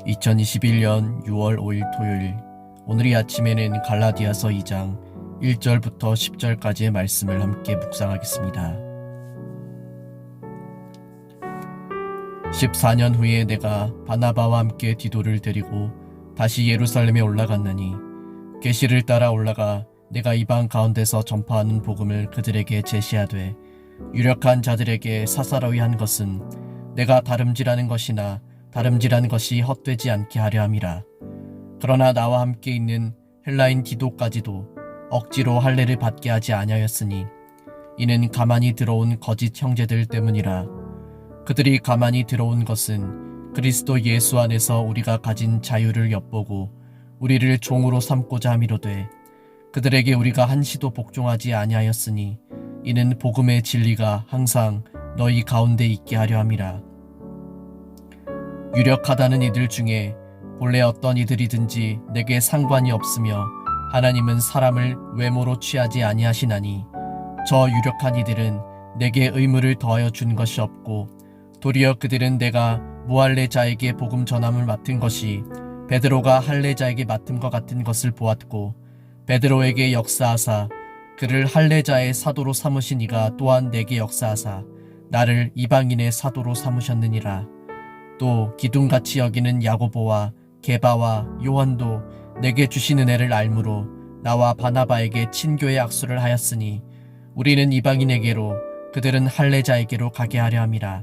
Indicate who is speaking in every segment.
Speaker 1: 2021년 6월 5일 토요일, 오늘 이 아침에는 갈라디아서 2장 1절부터 10절까지의 말씀을 함께 묵상하겠습니다. 14년 후에 내가 바나바와 함께 디도를 데리고 다시 예루살렘에 올라갔느니 계시를 따라 올라가 내가 이방 가운데서 전파하는 복음을 그들에게 제시하되 유력한 자들에게 사사로이 한 것은 내가 다름질하는 것이나 다름질한 것이 헛되지 않게 하려 함이라. 그러나 나와 함께 있는 헬라인 디도까지도 억지로 할례를 받게 하지 아니하였으니 이는 가만히 들어온 거짓 형제들 때문이라. 그들이 가만히 들어온 것은 그리스도 예수 안에서 우리가 가진 자유를 엿보고 우리를 종으로 삼고자 함이로되 그들에게 우리가 한시도 복종하지 아니하였으니 이는 복음의 진리가 항상 너희 가운데 있게 하려 함이라. 유력하다는 이들 중에 본래 어떤 이들이든지 내게 상관이 없으며 하나님은 사람을 외모로 취하지 아니하시나니 저 유력한 이들은 내게 의무를 더하여 준 것이 없고 도리어 그들은 내가 무할례자에게 복음 전함을 맡은 것이 베드로가 할례자에게 맡음과 같은 것을 보았고 베드로에게 역사하사 그를 할례자의 사도로 삼으신 이가 또한 내게 역사하사 나를 이방인의 사도로 삼으셨느니라. 또 기둥같이 여기는 야고보와 게바와 요한도 내게 주신 은혜를 알므로 나와 바나바에게 친교의 악수를 하였으니 우리는 이방인에게로 그들은 할례자에게로 가게 하려 함이라.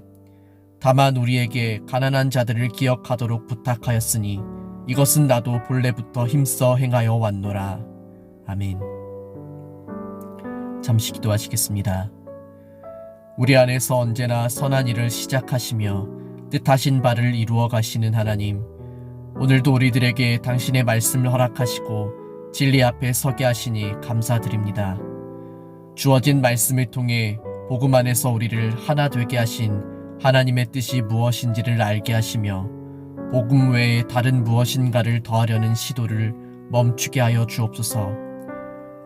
Speaker 1: 다만 우리에게 가난한 자들을 기억하도록 부탁하였으니 이것은 나도 본래부터 힘써 행하여 왔노라. 아멘. 잠시 기도하시겠습니다. 우리 안에서 언제나 선한 일을 시작하시며 뜻하신 바를 이루어 가시는 하나님, 오늘도 우리들에게 당신의 말씀을 허락하시고 진리 앞에 서게 하시니 감사드립니다. 주어진 말씀을 통해 복음 안에서 우리를 하나 되게 하신 하나님의 뜻이 무엇인지를 알게 하시며 복음 외에 다른 무엇인가를 더하려는 시도를 멈추게 하여 주옵소서.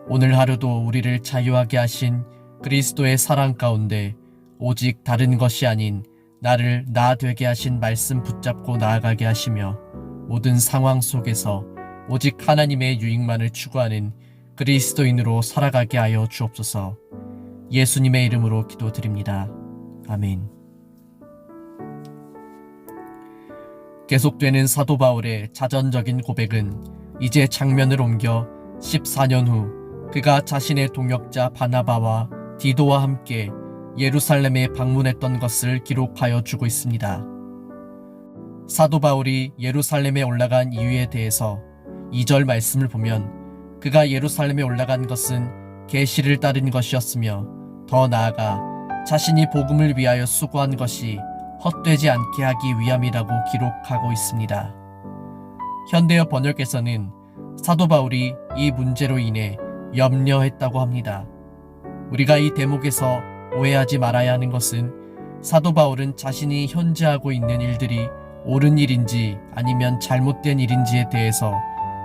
Speaker 1: 오늘 하루도 우리를 자유하게 하신 그리스도의 사랑 가운데 오직 다른 것이 아닌 나를 나 되게 하신 말씀 붙잡고 나아가게 하시며 모든 상황 속에서 오직 하나님의 유익만을 추구하는 그리스도인으로 살아가게 하여 주옵소서. 예수님의 이름으로 기도드립니다. 아멘. 계속되는 사도 바울의 자전적인 고백은 이제 장면을 옮겨 14년 후 그가 자신의 동역자 바나바와 디도와 함께 예루살렘에 방문했던 것을 기록하여 주고 있습니다. 사도 바울이 예루살렘에 올라간 이유에 대해서 2절 말씀을 보면 그가 예루살렘에 올라간 것은 계시를 따른 것이었으며 더 나아가 자신이 복음을 위하여 수고한 것이 헛되지 않게 하기 위함이라고 기록하고 있습니다. 현대어 번역에서는 사도 바울이 이 문제로 인해 염려했다고 합니다. 우리가 이 대목에서 오해하지 말아야 하는 것은 사도 바울은 자신이 현재 하고 있는 일들이 옳은 일인지 아니면 잘못된 일인지에 대해서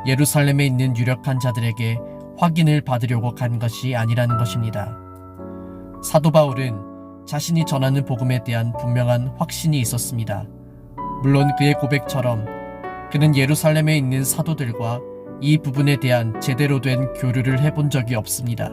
Speaker 1: 예루살렘에 있는 유력한 자들에게 확인을 받으려고 간 것이 아니라는 것입니다. 사도 바울은 자신이 전하는 복음에 대한 분명한 확신이 있었습니다. 물론 그의 고백처럼 그는 예루살렘에 있는 사도들과 이 부분에 대한 제대로 된 교류를 해본 적이 없습니다.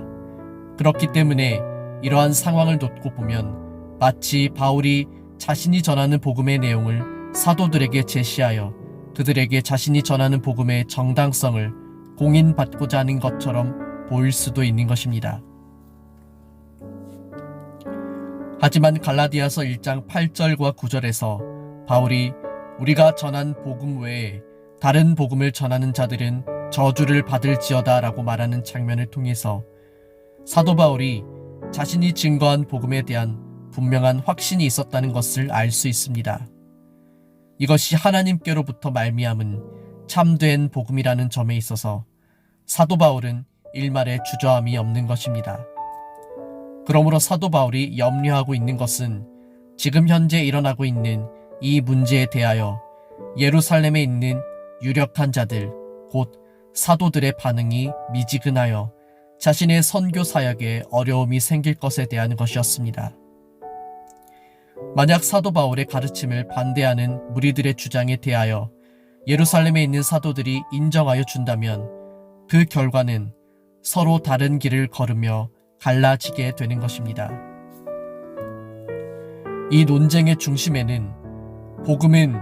Speaker 1: 그렇기 때문에 이러한 상황을 놓고 보면 마치 바울이 자신이 전하는 복음의 내용을 사도들에게 제시하여 그들에게 자신이 전하는 복음의 정당성을 공인받고자 하는 것처럼 보일 수도 있는 것입니다. 하지만 갈라디아서 1장 8절과 9절에서 바울이 우리가 전한 복음 외에 다른 복음을 전하는 자들은 저주를 받을지어다 라고 말하는 장면을 통해서 사도 바울이 자신이 증거한 복음에 대한 분명한 확신이 있었다는 것을 알 수 있습니다. 이것이 하나님께로부터 말미암은 참된 복음이라는 점에 있어서 사도 바울은 일말의 주저함이 없는 것입니다. 그러므로 사도 바울이 염려하고 있는 것은 지금 현재 일어나고 있는 이 문제에 대하여 예루살렘에 있는 유력한 자들, 곧 사도들의 반응이 미지근하여 자신의 선교 사역에 어려움이 생길 것에 대한 것이었습니다. 만약 사도 바울의 가르침을 반대하는 무리들의 주장에 대하여 예루살렘에 있는 사도들이 인정하여 준다면 그 결과는 서로 다른 길을 걸으며 갈라지게 되는 것입니다. 이 논쟁의 중심에는 복음은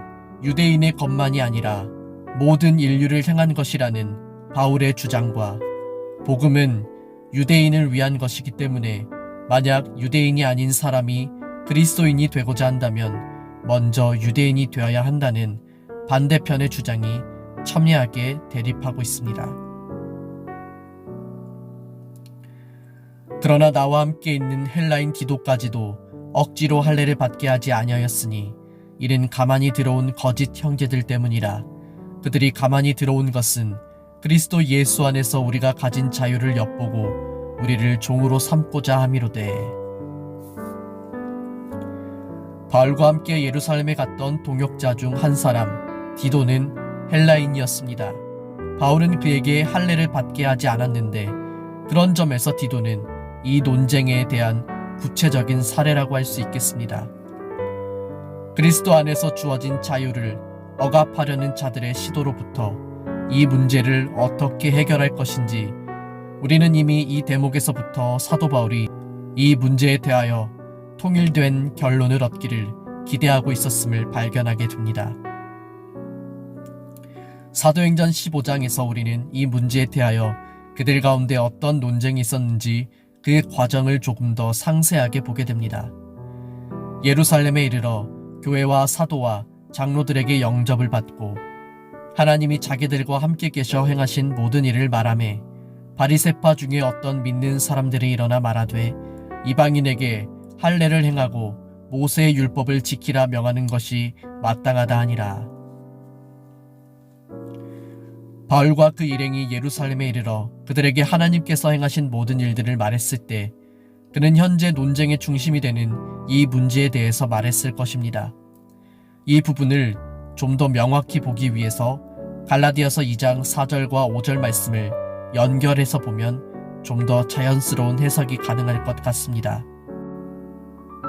Speaker 1: 유대인의 것만이 아니라 모든 인류를 향한 것이라는 바울의 주장과 복음은 유대인을 위한 것이기 때문에 만약 유대인이 아닌 사람이 그리스도인이 되고자 한다면 먼저 유대인이 되어야 한다는 반대편의 주장이 첨예하게 대립하고 있습니다. 그러나 나와 함께 있는 헬라인 디도까지도 억지로 할례를 받게 하지 아니하였으니 이는 가만히 들어온 거짓 형제들 때문이라. 그들이 가만히 들어온 것은 그리스도 예수 안에서 우리가 가진 자유를 엿보고 우리를 종으로 삼고자 함이로되. 바울과 함께 예루살렘에 갔던 동역자 중 한 사람 디도는 헬라인이었습니다. 바울은 그에게 할례를 받게 하지 않았는데 그런 점에서 디도는 이 논쟁에 대한 구체적인 사례라고 할 수 있겠습니다. 그리스도 안에서 주어진 자유를 억압하려는 자들의 시도로부터 이 문제를 어떻게 해결할 것인지 우리는 이미 이 대목에서부터 사도 바울이 이 문제에 대하여 통일된 결론을 얻기를 기대하고 있었음을 발견하게 됩니다. 사도행전 15장에서 우리는 이 문제에 대하여 그들 가운데 어떤 논쟁이 있었는지 그 과정을 조금 더 상세하게 보게 됩니다. 예루살렘에 이르러 교회와 사도와 장로들에게 영접을 받고 하나님이 자기들과 함께 계셔 행하신 모든 일을 말하매 바리새파 중에 어떤 믿는 사람들이 일어나 말하되 이방인에게 할례를 행하고 모세의 율법을 지키라 명하는 것이 마땅하다 하니라. 바울과 그 일행이 예루살렘에 이르러 그들에게 하나님께서 행하신 모든 일들을 말했을 때 그는 현재 논쟁의 중심이 되는 이 문제에 대해서 말했을 것입니다. 이 부분을 좀 더 명확히 보기 위해서 갈라디아서 2장 4절과 5절 말씀을 연결해서 보면 좀 더 자연스러운 해석이 가능할 것 같습니다.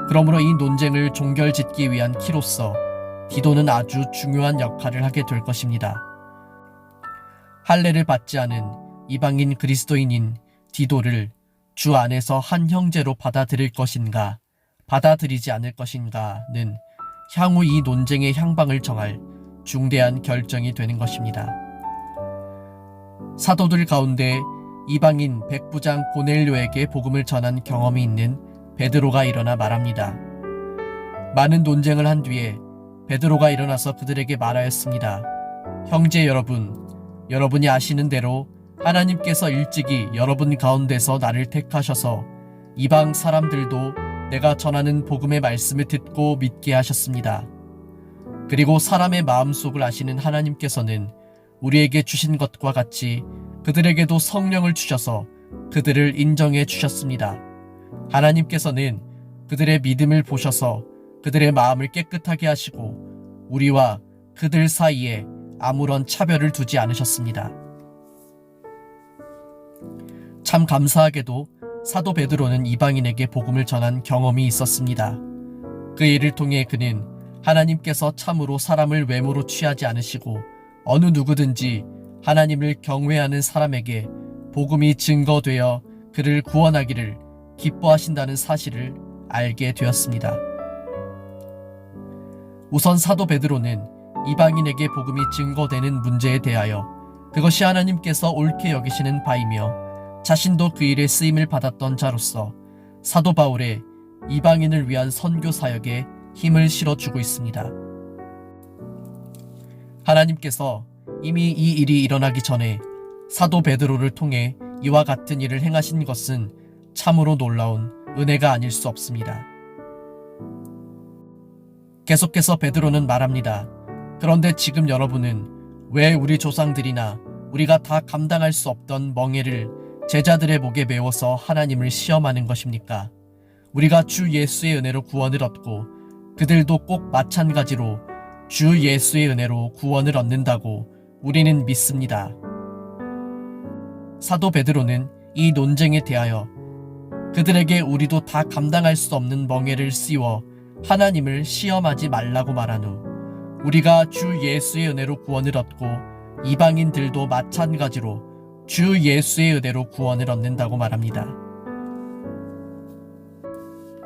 Speaker 1: 그러므로 이 논쟁을 종결짓기 위한 키로서 디도는 아주 중요한 역할을 하게 될 것입니다. 할례를 받지 않은 이방인 그리스도인인 디도를 주 안에서 한 형제로 받아들일 것인가 받아들이지 않을 것인가는 향후 이 논쟁의 향방을 정할 중대한 결정이 되는 것입니다. 사도들 가운데 이방인 백부장 고넬료에게 복음을 전한 경험이 있는 베드로가 일어나 말합니다. 많은 논쟁을 한 뒤에 베드로가 일어나서 그들에게 말하였습니다. 형제 여러분, 여러분이 아시는 대로 하나님께서 일찍이 여러분 가운데서 나를 택하셔서 이방 사람들도 내가 전하는 복음의 말씀을 듣고 믿게 하셨습니다. 그리고 사람의 마음속을 아시는 하나님께서는 우리에게 주신 것과 같이 그들에게도 성령을 주셔서 그들을 인정해 주셨습니다. 하나님께서는 그들의 믿음을 보셔서 그들의 마음을 깨끗하게 하시고 우리와 그들 사이에 아무런 차별을 두지 않으셨습니다. 참 감사하게도 사도 베드로는 이방인에게 복음을 전한 경험이 있었습니다. 그 일을 통해 그는 하나님께서 참으로 사람을 외모로 취하지 않으시고 어느 누구든지 하나님을 경외하는 사람에게 복음이 증거되어 그를 구원하기를 기뻐하신다는 사실을 알게 되었습니다. 우선 사도 베드로는 이방인에게 복음이 증거되는 문제에 대하여 그것이 하나님께서 옳게 여기시는 바이며 자신도 그 일에 쓰임을 받았던 자로서 사도 바울의 이방인을 위한 선교 사역에 힘을 실어주고 있습니다. 하나님께서 이미 이 일이 일어나기 전에 사도 베드로를 통해 이와 같은 일을 행하신 것은 참으로 놀라운 은혜가 아닐 수 없습니다. 계속해서 베드로는 말합니다. 그런데 지금 여러분은 왜 우리 조상들이나 우리가 다 감당할 수 없던 멍에를 제자들의 목에 메워서 하나님을 시험하는 것입니까? 우리가 주 예수의 은혜로 구원을 얻고 그들도 꼭 마찬가지로 주 예수의 은혜로 구원을 얻는다고 우리는 믿습니다. 사도 베드로는 이 논쟁에 대하여 그들에게 우리도 다 감당할 수 없는 멍에를 씌워 하나님을 시험하지 말라고 말한 후 우리가 주 예수의 은혜로 구원을 얻고 이방인들도 마찬가지로 주 예수의 은혜로 구원을 얻는다고 말합니다.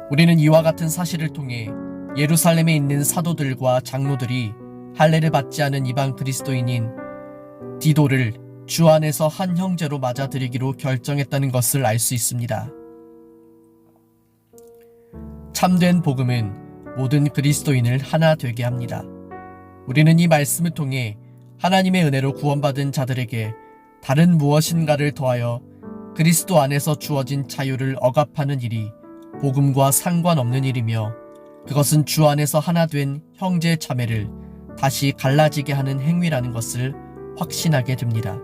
Speaker 1: 우리는 이와 같은 사실을 통해 예루살렘에 있는 사도들과 장로들이 할례를 받지 않은 이방 그리스도인인 디도를 주 안에서 한 형제로 맞아들이기로 결정했다는 것을 알 수 있습니다. 참된 복음은 모든 그리스도인을 하나 되게 합니다. 우리는 이 말씀을 통해 하나님의 은혜로 구원받은 자들에게 다른 무엇인가를 더하여 그리스도 안에서 주어진 자유를 억압하는 일이 복음과 상관없는 일이며, 그것은 주 안에서 하나 된 형제 자매를 다시 갈라지게 하는 행위라는 것을 확신하게 됩니다.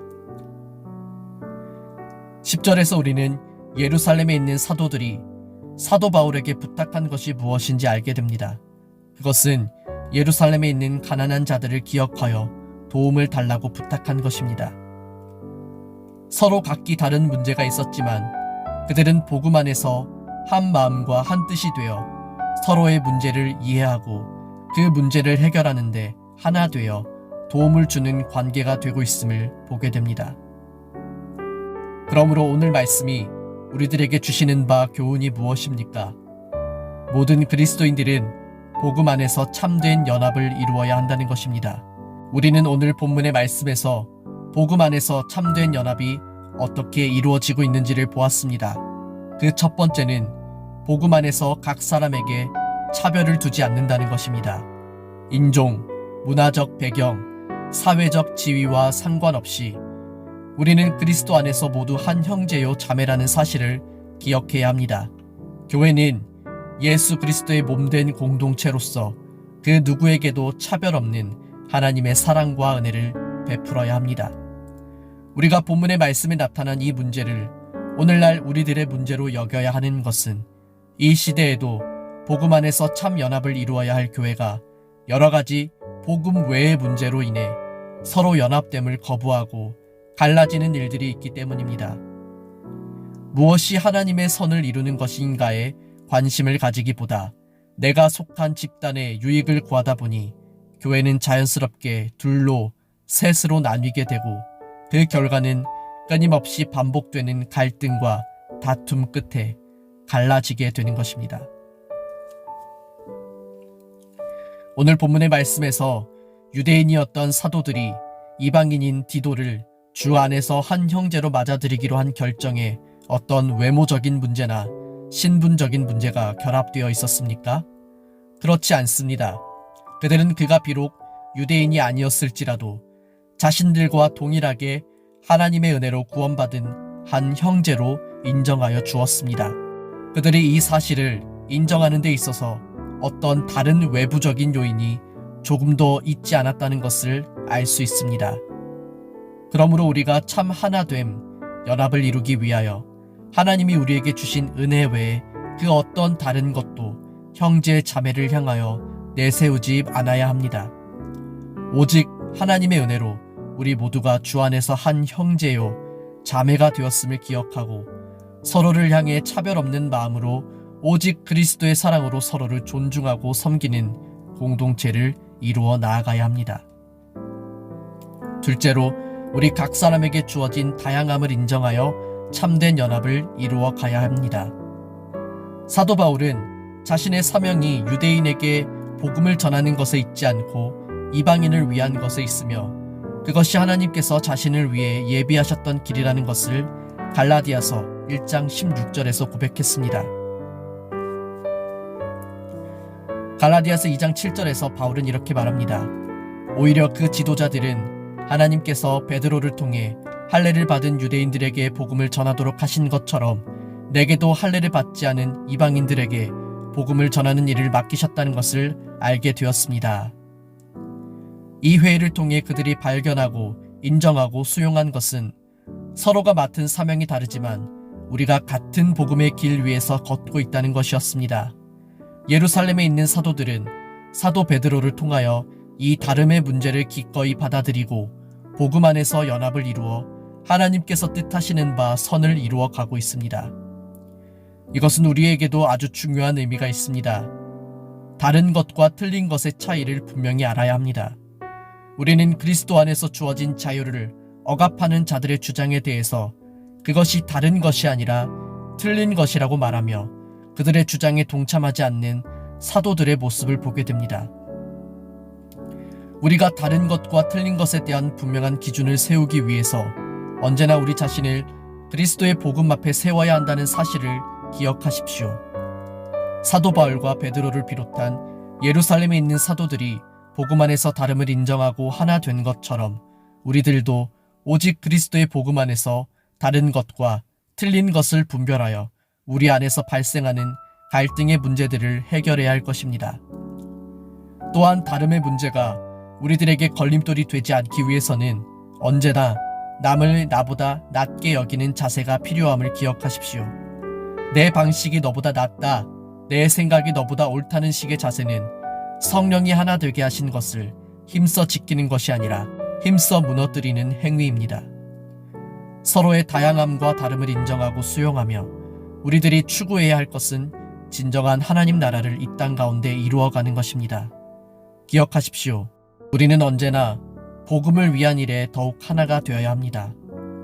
Speaker 1: 10절에서 우리는 예루살렘에 있는 사도들이 사도 바울에게 부탁한 것이 무엇인지 알게 됩니다. 그것은 예루살렘에 있는 가난한 자들을 기억하여 도움을 달라고 부탁한 것입니다. 서로 각기 다른 문제가 있었지만 그들은 복음 안에서 한 마음과 한 뜻이 되어 서로의 문제를 이해하고 그 문제를 해결하는데 하나 되어 도움을 주는 관계가 되고 있음을 보게 됩니다. 그러므로 오늘 말씀이 우리들에게 주시는 바 교훈이 무엇입니까? 모든 그리스도인들은 복음 안에서 참된 연합을 이루어야 한다는 것입니다. 우리는 오늘 본문의 말씀에서 복음 안에서 참된 연합이 어떻게 이루어지고 있는지를 보았습니다. 그 첫 번째는 복음 안에서 각 사람에게 차별을 두지 않는다는 것입니다. 인종, 문화적 배경, 사회적 지위와 상관없이 우리는 그리스도 안에서 모두 한 형제요 자매라는 사실을 기억해야 합니다. 교회는 예수 그리스도의 몸된 공동체로서 그 누구에게도 차별 없는 하나님의 사랑과 은혜를 베풀어야 합니다. 우리가 본문의 말씀에 나타난 이 문제를 오늘날 우리들의 문제로 여겨야 하는 것은 이 시대에도 복음 안에서 참 연합을 이루어야 할 교회가 여러 가지 복음 외의 문제로 인해 서로 연합됨을 거부하고 갈라지는 일들이 있기 때문입니다. 무엇이 하나님의 선을 이루는 것인가에 관심을 가지기보다 내가 속한 집단의 유익을 구하다 보니 교회는 자연스럽게 둘로 셋으로 나뉘게 되고, 그 결과는 끊임없이 반복되는 갈등과 다툼 끝에 갈라지게 되는 것입니다. 오늘 본문의 말씀에서 유대인이었던 사도들이 이방인인 디도를 주 안에서 한 형제로 맞아들이기로 한 결정에 어떤 외모적인 문제나 신분적인 문제가 결합되어 있었습니까? 그렇지 않습니다. 그들은 그가 비록 유대인이 아니었을지라도 자신들과 동일하게 하나님의 은혜로 구원받은 한 형제로 인정하여 주었습니다. 그들이 이 사실을 인정하는 데 있어서 어떤 다른 외부적인 요인이 조금도 있지 않았다는 것을 알 수 있습니다. 그러므로 우리가 참 하나됨, 연합을 이루기 위하여 하나님이 우리에게 주신 은혜 외에 그 어떤 다른 것도 형제 자매를 향하여 내세우지 않아야 합니다. 오직 하나님의 은혜로 우리 모두가 주 안에서 한 형제요 자매가 되었음을 기억하고 서로를 향해 차별 없는 마음으로 오직 그리스도의 사랑으로 서로를 존중하고 섬기는 공동체를 이루어 나아가야 합니다. 둘째로, 우리 각 사람에게 주어진 다양함을 인정하여 참된 연합을 이루어 가야 합니다. 사도 바울은 자신의 사명이 유대인에게 복음을 전하는 것에 있지 않고 이방인을 위한 것에 있으며 그것이 하나님께서 자신을 위해 예비하셨던 길이라는 것을 갈라디아서 1장 16절에서 고백했습니다. 갈라디아서 2장 7절에서 바울은 이렇게 말합니다. 오히려 그 지도자들은 하나님께서 베드로를 통해 할례를 받은 유대인들에게 복음을 전하도록 하신 것처럼 내게도 할례를 받지 않은 이방인들에게 복음을 전하는 일을 맡기셨다는 것을 알게 되었습니다. 이 회의를 통해 그들이 발견하고 인정하고 수용한 것은 서로가 맡은 사명이 다르지만 우리가 같은 복음의 길 위에서 걷고 있다는 것이었습니다. 예루살렘에 있는 사도들은 사도 베드로를 통하여 이 다름의 문제를 기꺼이 받아들이고 복음 안에서 연합을 이루어 하나님께서 뜻하시는 바 선을 이루어 가고 있습니다. 이것은 우리에게도 아주 중요한 의미가 있습니다. 다른 것과 틀린 것의 차이를 분명히 알아야 합니다. 우리는 그리스도 안에서 주어진 자유를 억압하는 자들의 주장에 대해서 그것이 다른 것이 아니라 틀린 것이라고 말하며 그들의 주장에 동참하지 않는 사도들의 모습을 보게 됩니다. 우리가 다른 것과 틀린 것에 대한 분명한 기준을 세우기 위해서 언제나 우리 자신을 그리스도의 복음 앞에 세워야 한다는 사실을 기억하십시오. 사도 바울과 베드로를 비롯한 예루살렘에 있는 사도들이 복음 안에서 다름을 인정하고 하나 된 것처럼 우리들도 오직 그리스도의 복음 안에서 다른 것과 틀린 것을 분별하여 우리 안에서 발생하는 갈등의 문제들을 해결해야 할 것입니다. 또한 다름의 문제가 우리들에게 걸림돌이 되지 않기 위해서는 언제나 남을 나보다 낮게 여기는 자세가 필요함을 기억하십시오. 내 방식이 너보다 낫다, 내 생각이 너보다 옳다는 식의 자세는 성령이 하나 되게 하신 것을 힘써 지키는 것이 아니라 힘써 무너뜨리는 행위입니다. 서로의 다양함과 다름을 인정하고 수용하며 우리들이 추구해야 할 것은 진정한 하나님 나라를 이 땅 가운데 이루어가는 것입니다. 기억하십시오. 우리는 언제나 복음을 위한 일에 더욱 하나가 되어야 합니다.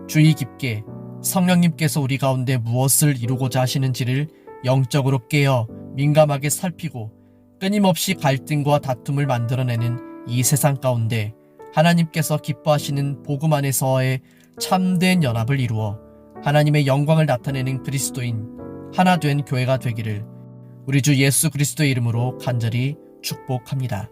Speaker 1: 주의 깊게 성령님께서 우리 가운데 무엇을 이루고자 하시는지를 영적으로 깨어 민감하게 살피고 끊임없이 갈등과 다툼을 만들어내는 이 세상 가운데 하나님께서 기뻐하시는 복음 안에서의 참된 연합을 이루어 하나님의 영광을 나타내는 그리스도인 하나 된 교회가 되기를 우리 주 예수 그리스도의 이름으로 간절히 축복합니다.